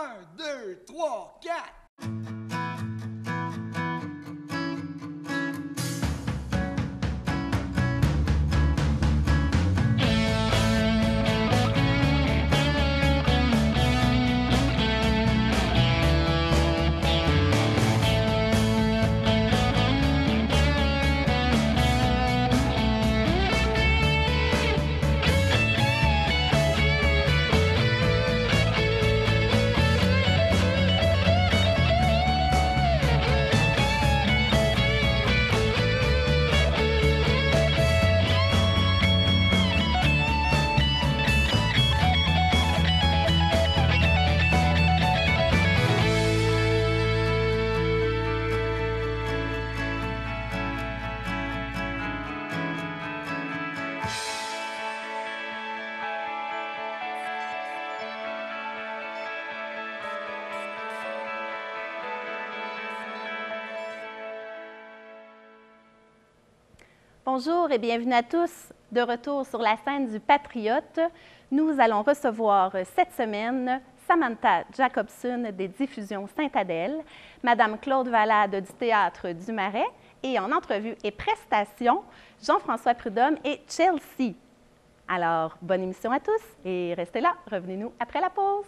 1, 2, 3, 4. Bonjour et bienvenue à tous. De retour sur la scène du Patriote, nous allons recevoir cette semaine Samantha Jacobson des Diffusions Sainte-Adèle, Madame Claude Valade du Théâtre du Marais et en entrevue et prestation, Jean-François Prudhomme et Chelsea. Alors, bonne émission à tous et restez là, revenez-nous après la pause.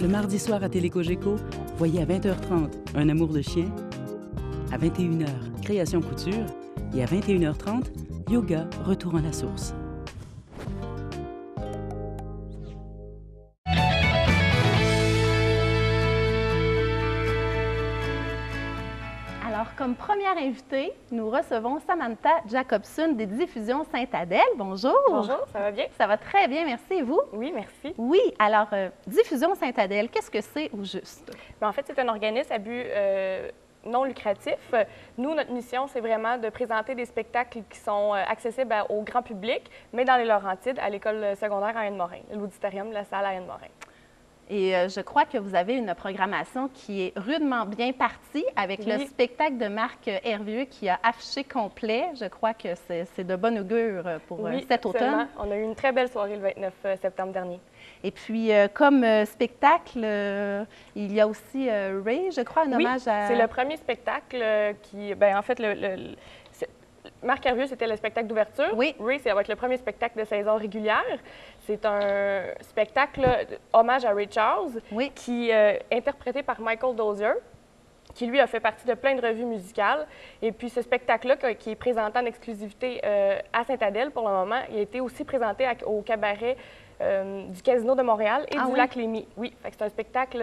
Le mardi soir à Télécogeco, voyez à 20h30 Un amour de chien, à 21h Création couture et à 21h30 Yoga, retour à la source. Alors, comme première invitée, nous recevons Samantha Jacobson des Diffusions Sainte-Adèle. Bonjour. Bonjour, ça va bien? Ça va très bien, merci. Et vous? Oui, merci. Oui, alors, Diffusions Sainte-Adèle, qu'est-ce que c'est au juste? Bien, en fait, c'est un organisme à but non lucratif. Nous, notre mission, c'est vraiment de présenter des spectacles qui sont accessibles au grand public, mais dans les Laurentides, à l'école secondaire à Anne-Morin, l'auditorium de la salle à Anne-Morin. Et je crois que vous avez une programmation qui est rudement bien partie avec le spectacle de Marc Hervieux qui a affiché complet. Je crois que c'est de bon augure pour cet automne. On a eu une très belle soirée le 29 septembre dernier. Et puis, comme spectacle, il y a aussi Ray, je crois, un hommage à... c'est le premier spectacle qui... Bien, en fait, Marc Hervieux, c'était le spectacle d'ouverture. Oui. Ray, ça va être le premier spectacle de saison régulière. C'est un spectacle hommage à Ray Charles, qui est interprété par Michael Dozier, qui, lui, a fait partie de plein de revues musicales. Et puis, ce spectacle-là, qui est présenté en exclusivité à Sainte-Adèle pour le moment, il a été aussi présenté au cabaret du Casino de Montréal et du Lac-Lémy. Oui, c'est un spectacle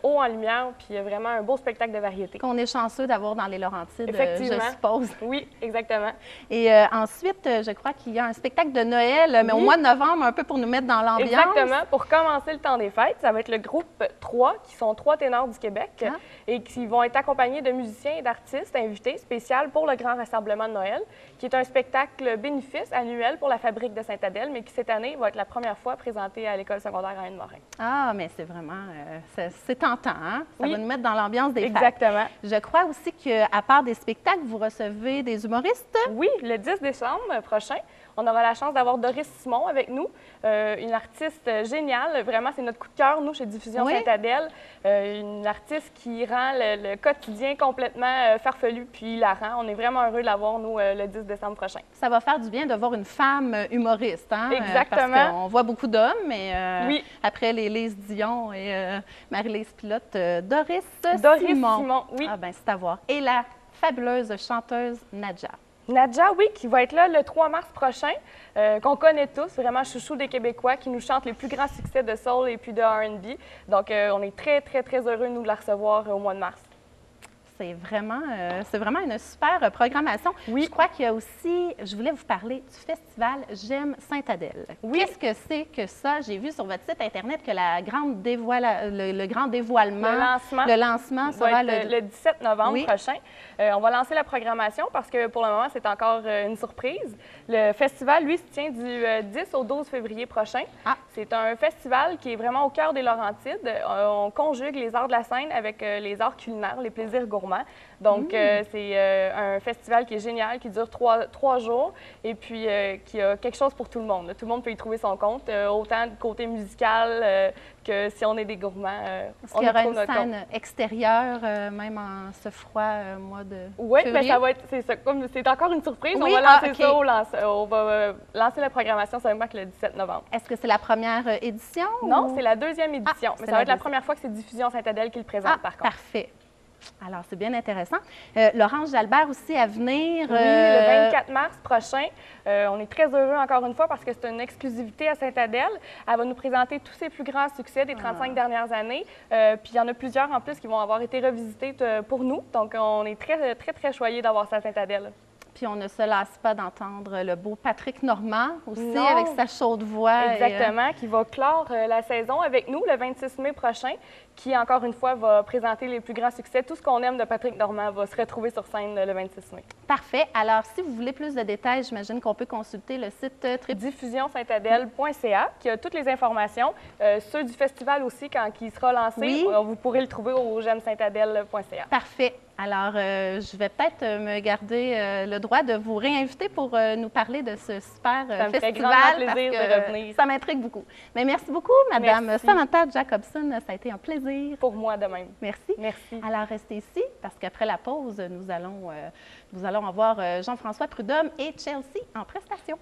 haut en lumière, puis vraiment un beau spectacle de variété. Qu'on est chanceux d'avoir dans les Laurentides, effectivement, je suppose. Oui, exactement. Et ensuite, je crois qu'il y a un spectacle de Noël, mais au mois de novembre, un peu pour nous mettre dans l'ambiance. Exactement. Pour commencer le temps des fêtes, ça va être le groupe 3, qui sont 3 ténors du Québec, et qui vont être accompagnés de musiciens et d'artistes invités spécial pour le Grand Rassemblement de Noël, qui est un spectacle bénéfice annuel pour la Fabrique de Sainte-Adèle, mais qui, cette année, va être la première fois présenté à l'école secondaire à Anne-Morin. Ah, mais c'est vraiment... c'est tentant, hein? Ça va nous mettre dans l'ambiance des fêtes. Exactement. Je crois aussi qu'à part des spectacles, vous recevez des humoristes? Oui, le 10 décembre prochain, on aura la chance d'avoir Doris Simon avec nous, une artiste géniale. Vraiment, c'est notre coup de cœur, nous, chez Diffusion Sainte-Adèle. Une artiste qui rend le quotidien complètement farfelu puis hilarant. On est vraiment heureux de l'avoir, nous, le 10 décembre prochain. Ça va faire du bien de voir une femme humoriste, hein? Exactement. Parce qu'on voit beaucoup d'hommes, mais après les Lise Dion et Marie-Lise Pilote, Doris Simon. Oui. Ah, bien, c'est à voir. Et la fabuleuse chanteuse Nadja. Nadja, oui, qui va être là le 3 mars prochain, qu'on connaît tous, vraiment chouchou des Québécois, qui nous chante les plus grands succès de soul et puis de R&B. Donc, on est très, très, très heureux, nous, de la recevoir au mois de mars. C'est vraiment une super programmation. Oui. Je crois qu'il y a aussi, je voulais vous parler du festival J'aime Sainte-Adèle. Oui. Qu'est-ce que c'est que ça? J'ai vu sur votre site Internet que le grand dévoilement, le lancement sera le 17 novembre prochain. On va lancer la programmation parce que pour le moment, c'est encore une surprise. Le festival, lui, se tient du 10 au 12 février prochain. C'est un festival qui est vraiment au cœur des Laurentides. On conjugue les arts de la scène avec les arts culinaires, les plaisirs gourmands. Donc, c'est un festival qui est génial, qui dure trois jours et puis qui a quelque chose pour tout le monde. Tout le monde peut y trouver son compte, autant du côté musical que si on est des gourmands. Est-ce qu'il y aura une scène extérieure, même en ce froid mois de Oui, février? ça va être, c'est ça, comme c'est encore une surprise. Oui, On va lancer OK. ça, on va lancer la programmation seulement le 17 novembre. Est-ce que c'est la première édition? Non, ou... c'est la deuxième édition, mais c'est ça va être la deuxième. première fois que c'est Diffusion Saint-Adèle qui le présente, par contre. Parfait. Alors, c'est bien intéressant. Laurence Jalbert aussi à venir. Oui, le 24 mars prochain. On est très heureux encore une fois parce que c'est une exclusivité à Saint-Adèle. Elle va nous présenter tous ses plus grands succès des 35 dernières années. Puis il y en a plusieurs en plus qui vont avoir été revisités pour nous. Donc, on est très, très, très choyés d'avoir ça à Saint-Adèle. Puis on ne se lasse pas d'entendre le beau Patrick Normand aussi, Non. avec sa chaude voix. Exactement, qui va clore la saison avec nous le 26 mai prochain, qui, encore une fois, va présenter les plus grands succès. Tout ce qu'on aime de Patrick Normand va se retrouver sur scène le 26 mai. Parfait. Alors, si vous voulez plus de détails, j'imagine qu'on peut consulter le site diffusionsaintadèle.ca, qui a toutes les informations. Ceux du festival aussi, quand il sera lancé, Oui. vous pourrez le trouver au gemmesaintadèle.ca. Parfait. Alors, je vais peut-être me garder le droit de vous réinviter pour nous parler de ce super Ça me fait festival. grandement plaisir parce de que revenir. Ça m'intrigue beaucoup. Mais merci beaucoup, Madame Merci. Samantha Jacobson. Ça a été un plaisir. Pour moi de même. Merci. Merci. Alors, restez ici parce qu'après la pause, nous allons avoir Jean-François Prudhomme et Chelsea en prestation.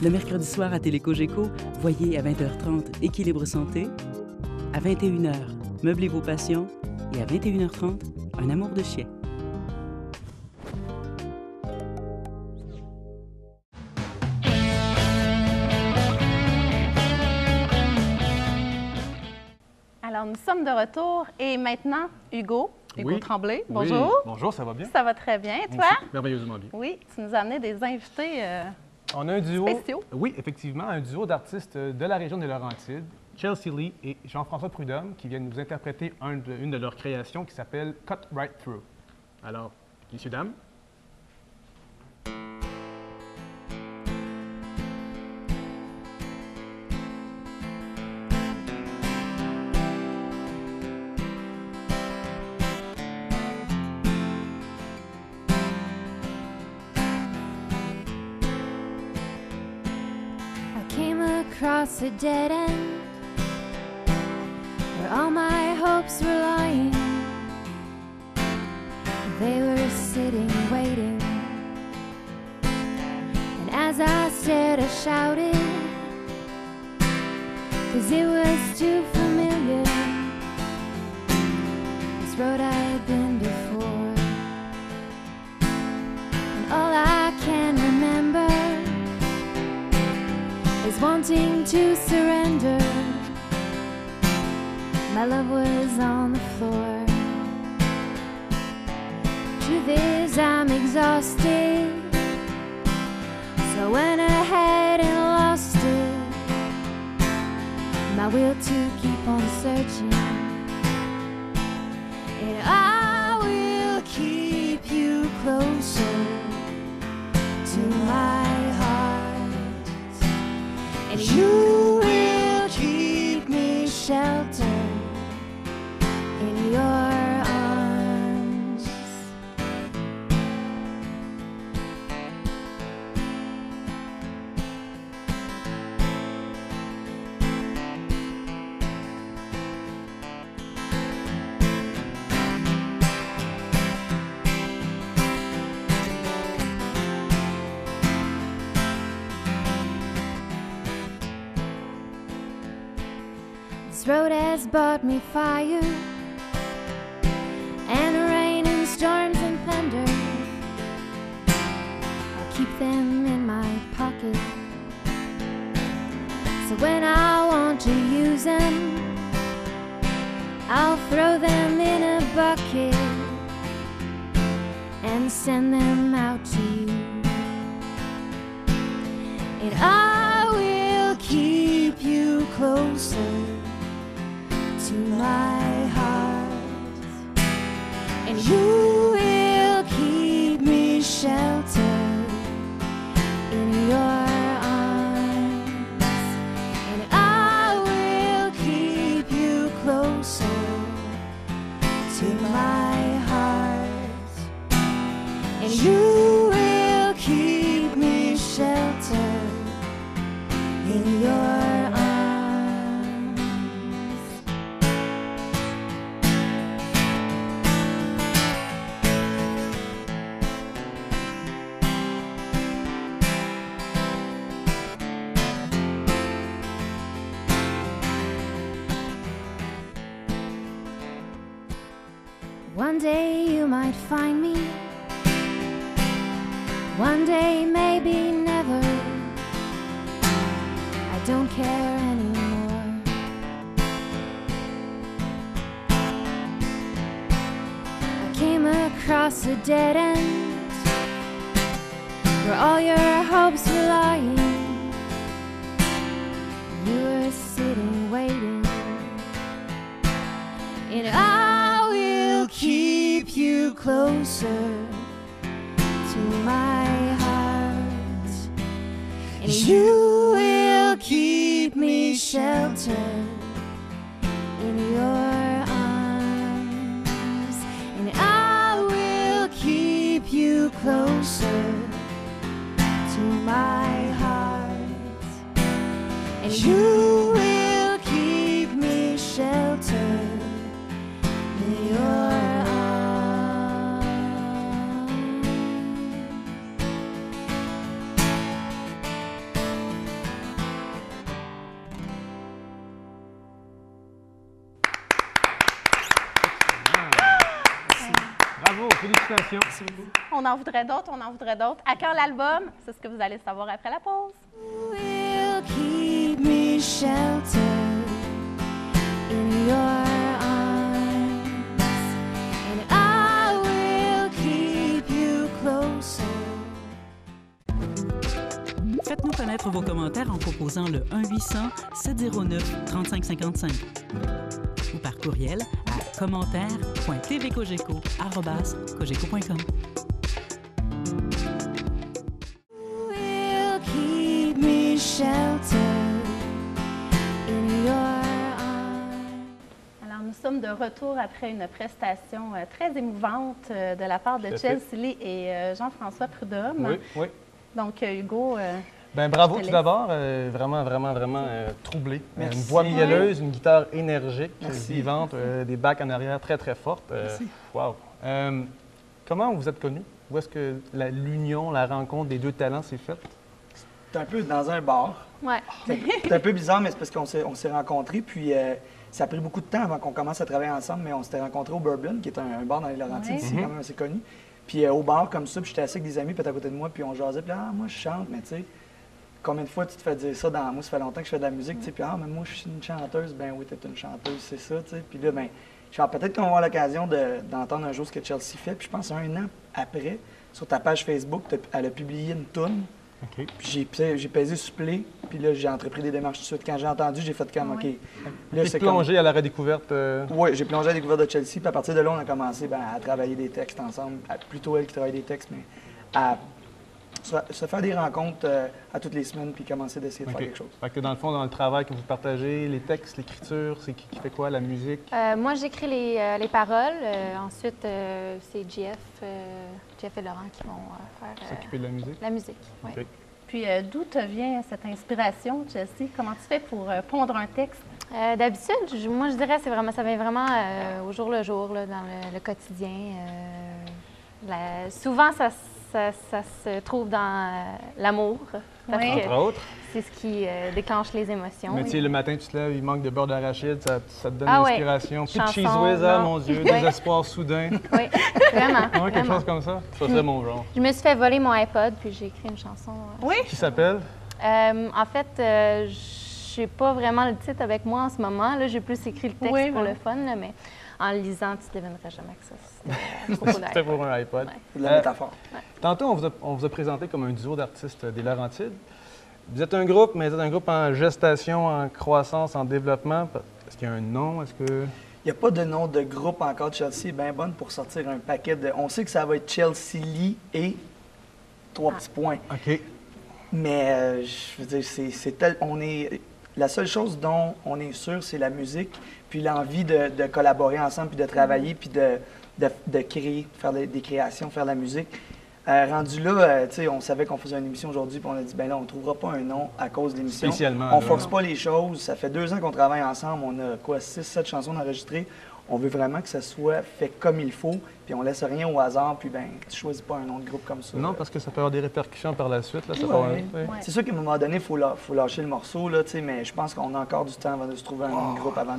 Le mercredi soir à Télécogeco, voyez à 20h30 Équilibre santé, à 21h Meublez vos passions et à 21h30 Un amour de chien. Alors, nous sommes de retour et maintenant, Hugo Oui. Tremblay, Oui. bonjour. Bonjour, ça va bien? Ça va très bien. Et toi? Aussi, merveilleusement bien. Oui, tu nous as amené des invités. On a un duo. Spéciaux. Oui, effectivement, un duo d'artistes de la région des Laurentides, Chelsea Lee et Jean-François Prudhomme, qui viennent nous interpréter une de leurs créations qui s'appelle Cut Right Through. Alors, messieurs, dames. Across a dead end where all my hopes were lying. They were sitting waiting, and as I stared I shouted, 'cause it was too familiar, this road I had been before. And all I can remember is wanting to surrender. My love was on the floor. Truth is I'm exhausted, so I went ahead and lost it. My will to keep on searching, and I will keep you closer to my heart, and you will keep me sheltered in your arms. This road has brought me fire and rain and storms and thunder. I'll keep them in my pocket, so when I want to use them, I'll throw them in a bucket and send them out to you. And I will keep you closer to my heart, and you will one day you might find me. One day, maybe never. I don't care anymore. I came across a dead end where all your hopes were lying. You were sitting waiting, and I will keep you closer to my heart, and you will keep me sheltered in your arms, and I will keep you closer to my heart, and you will keep me sheltered in your arms. Bravo, félicitations. On en voudrait d'autres, on en voudrait d'autres. À quand l'album? C'est ce que vous allez savoir après la pause. Will keep me sheltered in your arms, and I will keep you closer. Faites-nous connaître vos commentaires en proposant le 1-800-709-3555 ou par courriel à commentaires.tvcogeco@cogeco.com. Will keep me sheltered in your arms. Alors, nous sommes de retour après une prestation très émouvante de la part de Tout à fait. Chelsea Lee et Jean-François Prudhomme. Oui, oui. Donc, Hugo, Ben, bravo Je te tout laisse. d'abord. Vraiment troublé. Merci. Une voix mielleuse, une guitare énergique, Merci. vivante, des bacs en arrière très fortes. Merci. Wow. Comment vous êtes connus? Où est-ce que l'union, la rencontre des deux talents s'est faite? C'était un peu dans un bar. ouais. C'est un peu bizarre, mais c'est parce qu'on s'est rencontrés, puis ça a pris beaucoup de temps avant qu'on commence à travailler ensemble, mais on s'était rencontrés au Bourbon, qui est un bar dans les Laurentides, Ouais. ici, quand même assez connu. Puis au bar, comme ça, puis j'étais assis avec des amis, peut-être à côté de moi, puis on jasait, puis là, moi, je chante, mais tu sais, combien de fois tu te fais dire ça dans moi, ça fait longtemps que je fais de la musique, tu sais, puis mais moi, je suis une chanteuse, ben oui, t'es une chanteuse, c'est ça, tu sais. Puis là, ben, peut-être qu'on va avoir l'occasion d'entendre un jour ce que Chelsea fait, puis je pense un an après, sur ta page Facebook, elle a publié une toune. OK. Puis j'ai pesé sur play, puis là, j'ai entrepris des démarches tout de suite. Quand j'ai entendu, j'ai fait comme, OK. Là, T'es plongé à la redécouverte. Oui, j'ai plongé à la découverte de Chelsea, puis à partir de là, on a commencé à travailler des textes ensemble. Plutôt elle qui travaille des textes, mais à se faire des rencontres à toutes les semaines, puis commencer d'essayer de OK. faire quelque chose. Fait que dans le fond, dans le travail que vous partagez, les textes, l'écriture, c'est qui fait quoi? La musique? Moi, j'écris les paroles. Ensuite, c'est Jeff et Laurent qui vont faire S'occuper de la musique? la musique. Ouais. OK. Puis, d'où te vient cette inspiration, Chelsea? Comment tu fais pour pondre un texte? D'habitude, moi, je dirais ça vient vraiment au jour le jour, là, dans le quotidien. Souvent, ça se trouve dans l'amour, parce Oui. que Entre autres. c'est ce qui déclenche les émotions. Mais tu sais, le matin, tu te lèves, il manque de beurre d'arachide, ça te donne Ah ouais. l'inspiration. Plus de Chanson, cheese whiz, ah, non. mon Dieu, Oui. désespoir soudain. Oui, vraiment. Ouais, quelque vraiment. chose comme ça. Ça serait mon genre. Je me suis fait voler mon iPod, puis j'ai écrit une chanson. Oui. Qui s'appelle? En fait, je n'ai pas vraiment le titre avec moi en ce moment. Là, j'ai plus écrit le texte Oui, pour oui. le fun, là, mais en le lisant, tu ne devinerais jamais que ça. C'était trop C'était pour un iPod. Ouais. C'est de la métaphore. Tantôt, on vous a présenté comme un duo d'artistes des Laurentides. Vous êtes un groupe, mais vous êtes un groupe en gestation, en croissance, en développement. Est-ce qu'il y a un nom? Est-ce que... Il n'y a pas de nom de groupe encore. Chelsea est bien bonne pour sortir un paquet de... On sait que ça va être Chelsea Lee et 3 petits points. OK. Mais je veux dire, on est la seule chose dont on est sûr, c'est la musique, puis l'envie de collaborer ensemble, puis de travailler, puis de créer, faire des créations, faire de la musique. Rendu là, tu sais, on savait qu'on faisait une émission aujourd'hui, puis on a dit, ben là, on ne trouvera pas un nom à cause de l'émission. Spécialement, On là. force pas les choses. Ça fait 2 ans qu'on travaille ensemble. On a, 6-7 chansons enregistrées. On veut vraiment que ça soit fait comme il faut, puis on laisse rien au hasard, puis ben, tu choisis pas un nom de groupe comme ça. Non, parce que ça peut avoir des répercussions par la suite. Là, ça peut Ouais. avoir- C'est sûr qu'à un moment donné, il faut lâcher le morceau, là, tu sais, mais je pense qu'on a encore du temps avant de se trouver un nom de groupe, avant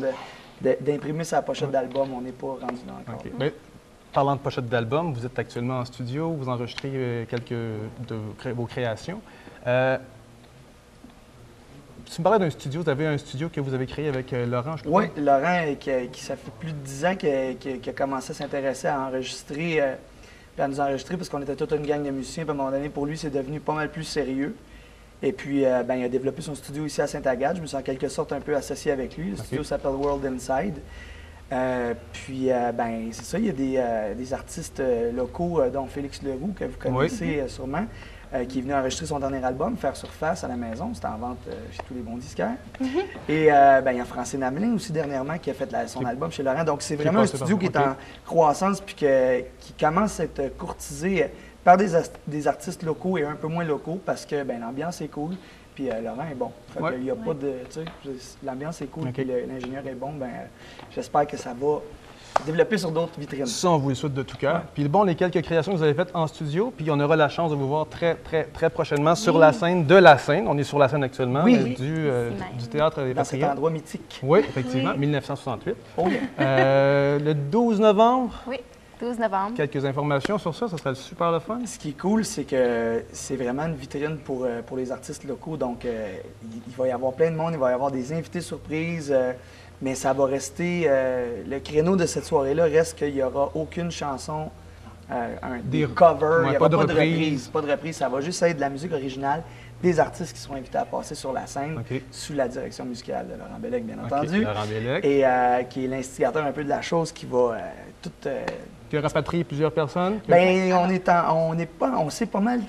d'imprimer sa pochette d'album. On n'est pas rendu là encore. OK. Ben, parlant de pochette d'album, vous êtes actuellement en studio, vous enregistrez quelques de vos créations. Tu me parlais d'un studio, vous avez un studio que vous avez créé avec Laurent, je crois. Oui, Laurent, ça fait plus de 10 ans qu'il a commencé à s'intéresser à enregistrer, puis à nous enregistrer, parce qu'on était toute une gang de musiciens. Puis à un moment donné, pour lui, c'est devenu pas mal plus sérieux. Et puis, il a développé son studio ici à Sainte-Agathe. Je me suis en quelque sorte un peu associé avec lui. Le studio s'appelle World Inside. C'est ça, il y a des artistes locaux, dont Félix Leroux, que vous connaissez sûrement, qui est venu enregistrer son dernier album, Faire surface à la maison. C'était en vente chez tous les bons disquaires. Et il y a Francine Hamelin aussi dernièrement qui a fait son album chez Laurent. Donc c'est vraiment un studio qui est en croissance puis qui commence à être courtisé par des artistes locaux et un peu moins locaux parce que l'ambiance est cool. Puis Laurent est bon. Il n'y a pas de. L'ambiance est cool, puis l'ingénieur est bon. J'espère que ça va développer sur d'autres vitrines. Ça, on vous le souhaite de tout cœur. Puis bon, les quelques créations que vous avez faites en studio, puis on aura la chance de vous voir très, très, très prochainement sur la scène de la scène. On est sur la scène actuellement, du Théâtre des Patriotes. Dans cet endroit mythique. Oui, effectivement, 1968. Le 12 novembre. Oui. 12 novembre. Quelques informations sur ça, ça serait super le fun. Ce qui est cool, c'est que c'est vraiment une vitrine pour les artistes locaux. Donc, il va y avoir plein de monde, il va y avoir des invités surprises, mais ça va rester... le créneau de cette soirée-là reste qu'il n'y aura aucune chanson, des covers, il n'y aura pas de reprise. Pas de reprise, ça va juste être de la musique originale des artistes qui seront invités à passer sur la scène sous la direction musicale de Laurent Bellec, bien entendu. Laurent Bellec. Et qui est l'instigateur un peu de la chose qui va qui a rapatrié plusieurs personnes? On sait pas mal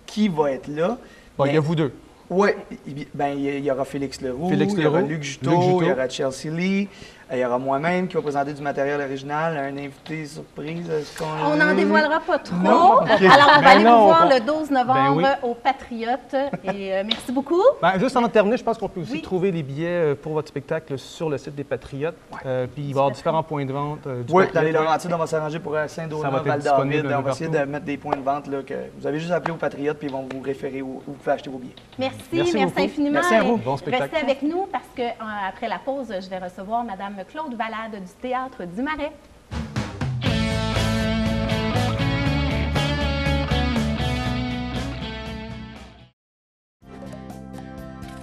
qui va être là. Bon, il y a vous deux. Oui, il y aura Félix Leroux, il y aura Luc Juteau, il y aura Chelsea Lee, il y aura moi-même qui va présenter du matériel original, un invité surprise. On n'en dévoilera pas trop. Non? Alors, on va aller vous voir le 12 novembre au Patriote. Et merci beaucoup. Juste avant de terminer, je pense qu'on peut aussi trouver les billets pour votre spectacle sur le site des Patriotes. Puis il va y avoir différents points de vente. Dans les Laurentides, on va s'arranger pour Saint-Donat, Val-David. On va essayer de mettre des points de vente. Là, que vous avez juste appelé aux Patriotes, puis ils vont vous référer où vous pouvez acheter vos billets. Merci infiniment. Merci à vous. Bon spectacle. Restez avec nous parce qu'après la pause, je vais recevoir Mme Claude Valade du Théâtre du Marais.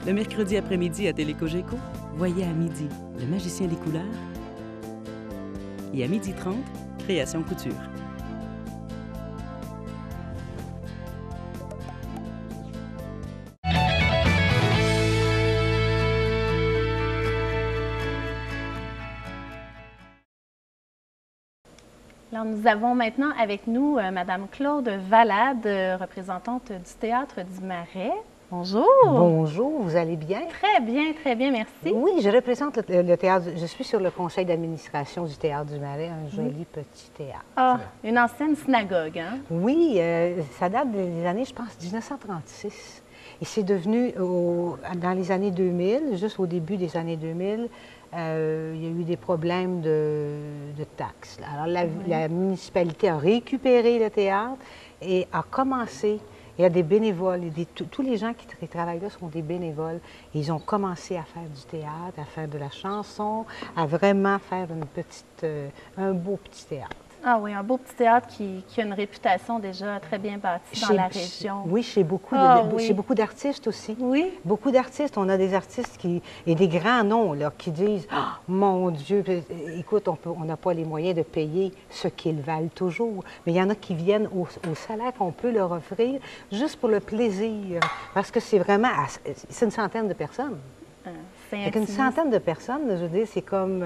Le mercredi après-midi à Télécogeco, voyez à midi Le Magicien des couleurs et à 12h30, Création couture. Alors, nous avons maintenant avec nous Mme Claude Valade, représentante du Théâtre du Marais. Bonjour. Bonjour, vous allez bien? Très bien, merci. Oui, je représente le théâtre, je suis sur le conseil d'administration du Théâtre du Marais, un joli petit théâtre. Ah, une ancienne synagogue, hein? Oui, ça date des années, je pense, 1936. Et c'est devenu, dans les années 2000, juste au début des années 2000, il y a eu des problèmes de taxes. Alors, la municipalité a récupéré le théâtre et a commencé. Il y a des bénévoles, tous les gens qui travaillent là sont des bénévoles. Et ils ont commencé à faire du théâtre, à faire de la chanson, à vraiment faire un beau petit théâtre. Ah oui, un beau petit théâtre qui a une réputation déjà très bien bâtie dans la région. Oui, chez beaucoup d'artistes aussi. Oui. Beaucoup d'artistes. On a des artistes et des grands noms là, qui disent « Oh, mon Dieu, écoute, on n'a pas les moyens de payer ce qu'ils valent toujours. » Mais il y en a qui viennent au salaire qu'on peut leur offrir juste pour le plaisir. Parce que c'est vraiment... C'est une centaine de personnes. Avec une centaine de personnes, je veux dire, c'est comme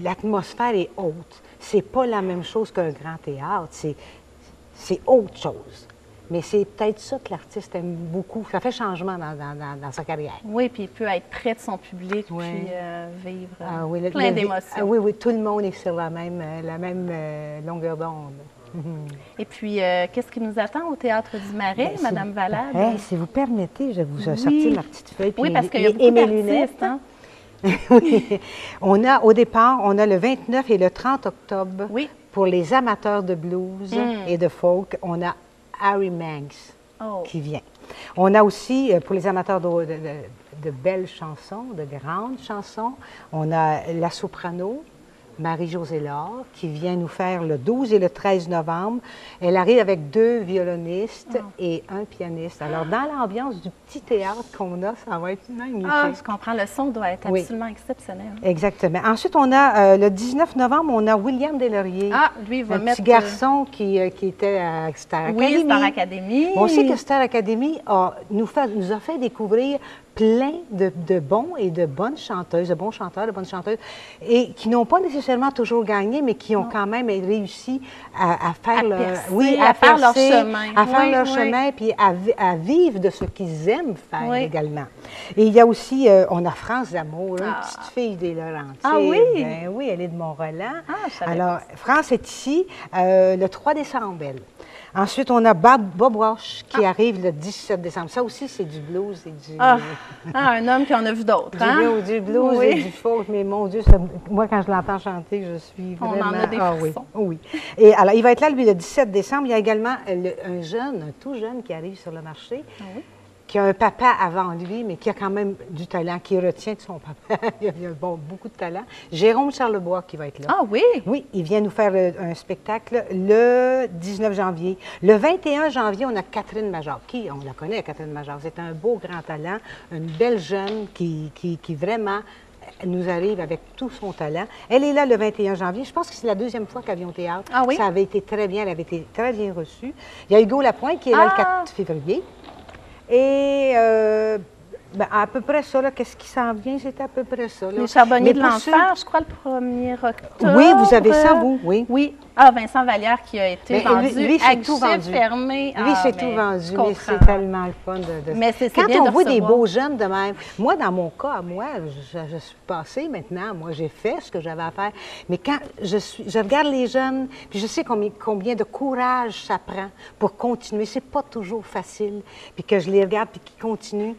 l'atmosphère est haute. C'est pas la même chose qu'un grand théâtre, c'est autre chose. Mais c'est peut-être ça que l'artiste aime beaucoup. Ça fait changement dans sa carrière. Oui, puis il peut être près de son public, puis vivre plein d'émotions. Oui, tout le monde est sur la même longueur d'onde. Et puis, qu'est-ce qui nous attend au Théâtre du Marais, Mme Valade? Si vous permettez, je vous ai sorti ma petite feuille puis parce qu'il y a beaucoup d'artistes, hein? Oui. Au départ, on a le 29 et le 30 octobre. Oui. Pour les amateurs de blues et de folk, on a Harry Manx qui vient. On a aussi, pour les amateurs de belles chansons, de grandes chansons, on a la soprano, Marie-Josée Laure, qui vient nous faire le 12 et le 13 novembre. Elle arrive avec 2 violonistes et un pianiste. Alors, dans l'ambiance du petit théâtre qu'on a, ça va être magnifique. Ah, je comprends. Le son doit être absolument exceptionnel. Exactement. Ensuite, on a le 19 novembre, on a William Deslauriers. Ah, lui, il va mettre... Un petit garçon qui était à Star Academy. Oui, Star Academy. On sait que Star Academy nous a fait découvrir plein de bons et de bonnes chanteuses, de bons chanteurs, de bonnes chanteuses, et qui n'ont pas nécessairement toujours gagné, mais qui ont quand même réussi à faire faire leur chemin. À faire leur chemin, puis à vivre de ce qu'ils aiment faire également. Et il y a aussi, on a France D'Amour, une petite fille des Laurentides. Ah oui? Ben oui, elle est de Mont-Roland. Ah, je savais Alors, France est ici le 3 décembre, elle. Ensuite, on a Bob Walsh qui arrive le 17 décembre. Ça aussi, c'est du blues et du... un homme qui en a vu d'autres, Du blues et du folk, mais mon Dieu, moi, quand je l'entends chanter, je suis vraiment... On en a des frissons. Oui. Et alors, il va être là, lui, le 17 décembre. Il y a également un tout jeune qui arrive sur le marché. Ah oui? Qui a un papa avant lui, mais qui a quand même du talent, qui retient de son papa. Il a beaucoup de talent. Jérôme Charlebois qui va être là. Ah oui? Oui, il vient nous faire un spectacle le 19 janvier. Le 21 janvier, on a Catherine Major. On la connaît, Catherine Major. C'est un beau grand talent, une belle jeune qui vraiment nous arrive avec tout son talent. Elle est là le 21 janvier. Je pense que c'est la 2e fois qu'elle vient au théâtre. Ah oui? Ça avait été très bien, elle avait été très bien reçue. Il y a Hugo Lapointe qui est là le 4 février. Et à peu près ça, qu'est-ce qui s'en vient? C'est à peu près ça. Là. Les Charbonniers de l'Enfer, je crois, le 1er octobre. Oui, vous avez ça, vous? Oui. Oui. Ah, Vincent Vallière qui a été vendu. Lui, c'est tout vendu. Fermé. Lui, c'est tout vendu, mais c'est tellement le fun de... Mais c'est quand bien on de voit des recevoir. beaux jeunes de même... Moi, dans mon cas, je suis passée maintenant. Moi, j'ai fait ce que j'avais à faire. Mais quand je regarde les jeunes, puis je sais combien de courage ça prend pour continuer. C'est pas toujours facile. Puis que je les regarde, puis qu'ils continuent.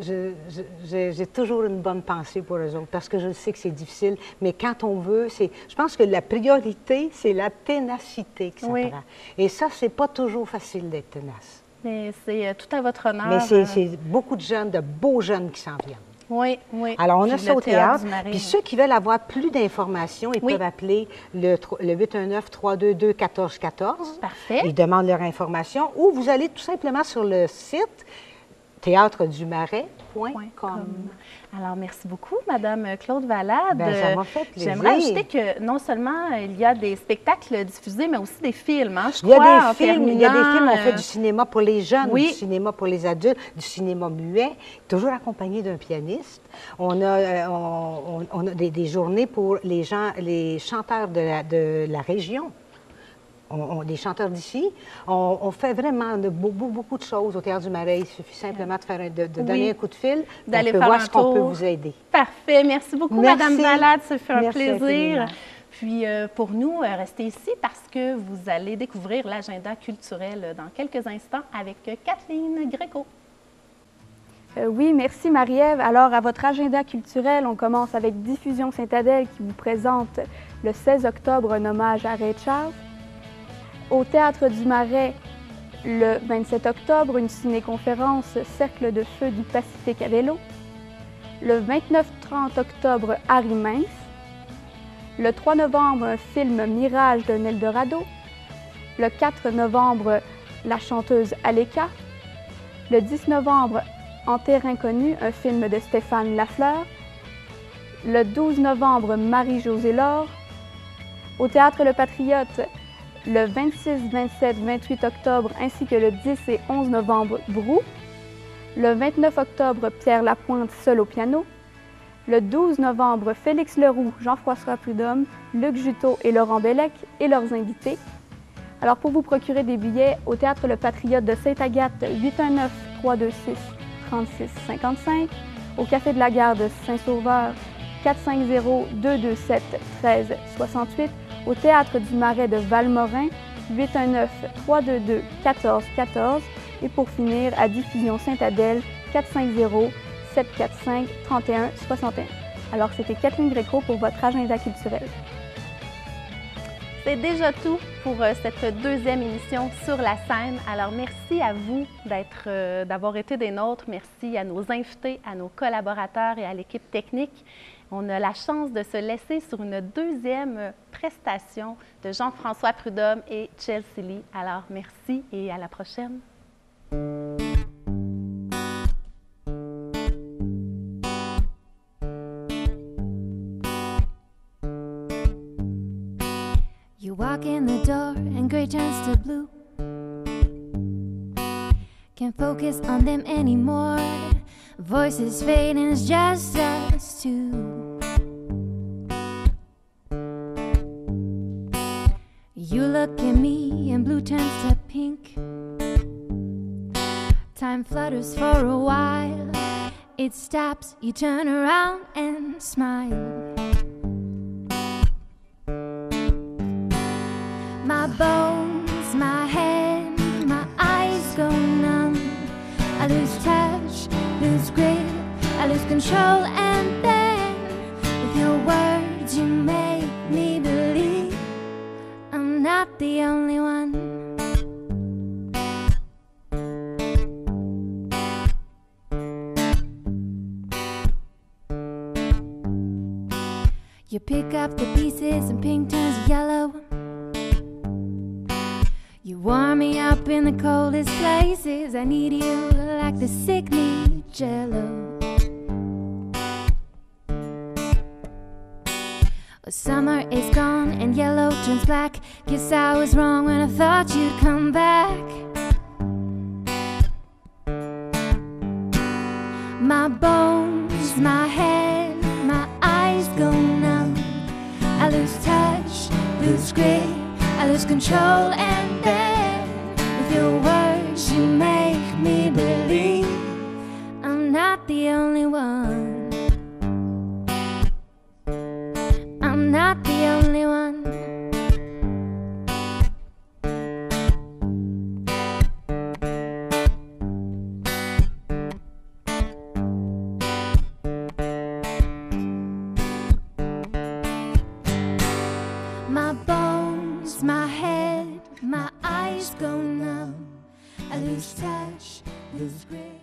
J'ai toujours une bonne pensée pour eux autres parce que je sais que c'est difficile, mais quand on veut, je pense que la priorité, c'est la ténacité que ça prend. Et ça, c'est pas toujours facile d'être ténace. Mais c'est tout à votre honneur. Mais c'est beaucoup de jeunes, de beaux jeunes qui s'en viennent. Oui, oui. Alors, on a ça au théâtre. Puis ceux qui veulent avoir plus d'informations, ils peuvent appeler le 819-322-1414. Parfait. Ils demandent leur information ou vous allez tout simplement sur le site théâtredumarais.com. Alors, merci beaucoup, Mme Claude Valade. Ça m'a fait plaisir. J'aimerais ajouter que non seulement il y a des spectacles diffusés, mais aussi des films. Il y a des films, on fait du cinéma pour les jeunes, du cinéma pour les adultes, du cinéma muet, toujours accompagné d'un pianiste. On a des journées pour les chanteurs de la région. Des chanteurs d'ici. On fait vraiment beaucoup de choses au Théâtre du Marais. Il suffit simplement de donner un coup de fil. D'aller faire voir ce qu'on peut vous aider. Parfait. Merci beaucoup, Mme Valade. Ça fait un plaisir. Infiniment. Puis pour nous, restez ici parce que vous allez découvrir l'agenda culturel dans quelques instants avec Kathleen Gréco. Oui, merci Marie-Ève. Alors, à votre agenda culturel, on commence avec Diffusion Saint-Adèle qui vous présente le 16 octobre un hommage à Ray Charles. Au Théâtre du Marais, le 27 octobre, une ciné-conférence Cercle de feu du Pacifique à vélo. Le 29-30 octobre, Harry Mince. Le 3 novembre, un film Mirage d'un Eldorado. Le 4 novembre, la chanteuse Aleka. Le 10 novembre, En terrain connu, un film de Stéphane Lafleur. Le 12 novembre, Marie-Josée Laure. Au Théâtre Le Patriote, le 26, 27, 28 octobre, ainsi que le 10 et 11 novembre, Brou. Le 29 octobre, Pierre Lapointe, seul au piano. Le 12 novembre, Félix Leroux, Jean-François Prudhomme, Luc Juteau et Laurent Bellec et leurs invités. Alors, pour vous procurer des billets, au Théâtre Le Patriote de Sainte-Agathe, 819-326-3655. Au Café de la Gare de Saint-Sauveur, 450-227-1368. Au Théâtre du Marais de Valmorin, 819-322-1414. Et pour finir, à Diffusion Saint-Adèle, 450-745-3161. Alors, c'était Kathleen Gréco pour votre agenda culturel. C'est déjà tout pour cette deuxième émission sur la scène. Alors, merci à vous d'avoir été des nôtres. Merci à nos invités, à nos collaborateurs et à l'équipe technique. On a la chance de se laisser sur une deuxième prestation de Jean-François Prudhomme et Chelsea Lee. Alors, merci et à la prochaine. You walk in the door and gray turns to blue. Can't focus on them anymore. Voices fade and it's just us two. You look at me and blue turns to pink. Time flutters for a while. It stops, you turn around and smile. My bones, my head, my eyes go numb. I lose touch, lose grip, I lose control, and then with your words you make me believe I'm not the only one. You pick up the pieces and pink turns yellow. You warm me up in the coldest places. I need you like the sick need Jello. Summer is gone and yellow turns black. Guess I was wrong when I thought you'd come back. My bones, my head, my eyes go numb. I lose touch, lose grip, I lose control, and then with your words you make me believe I'm not the only one. I'm not the only one. My bones, my head, my eyes go numb. I lose touch, lose grip.